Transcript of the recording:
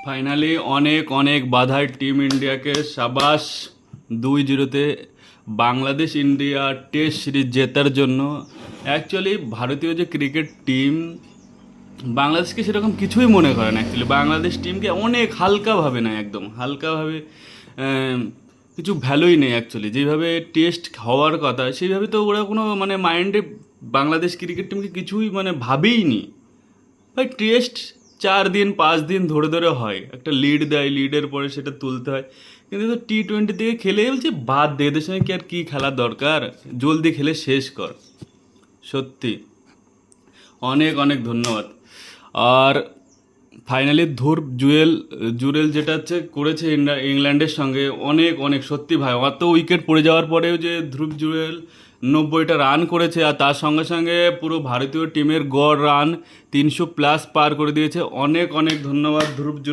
Finally অনেক অনেক বাধায় টিম ইন্ডিয়াকে সাবাস 2-0-তে বাংলাদেশ ইন্ডিয়া টেস্ট সিরিজ জেতার জন্য। অ্যাকচুয়ালি ভারতীয় যে ক্রিকেট টিম বাংলাদেশকে সেরকম কিছুই মনে করে না। অ্যাকচুয়ালি বাংলাদেশ টিমকে অনেক হালকাভাবে নেয়, একদম হালকাভাবে, কিছু ভ্যালুই নেই অ্যাকচুয়ালি। যেভাবে টেস্ট হওয়ার কথা সেইভাবে তো ওরা কোনো মানে মাইন্ডে বাংলাদেশ ক্রিকেট টিমকে কিছুই মানে ভাবেই নি। ভাই টেস্ট 4 দিন 5 দিন ধরে ধরে হয়, একটা লিড দেয়, লিডের পরে সেটা তুলতে হয়। কিন্তু তো T20 থেকে খেলে বলছে বাদ দে, এদের সঙ্গে কি আর কি খেলার দরকার, জলদি খেলে শেষ কর। সত্যি অনেক অনেক ধন্যবাদ। আর ফাইনালি ধ্রুব জুরেল যেটা হচ্ছে করেছে ইংল্যান্ডের সঙ্গে, অনেক অনেক সত্যি ভাই, অত উইকেট পড়ে যাওয়ার পরেও যে ধ্রুব জুরেল 90টা রান করেছে, আর তার সঙ্গে সঙ্গে পুরো ভারতীয় টিমের গড় রান 300+ পার করে দিয়েছে। অনেক অনেক ধন্যবাদ ধ্রুব জুরেল।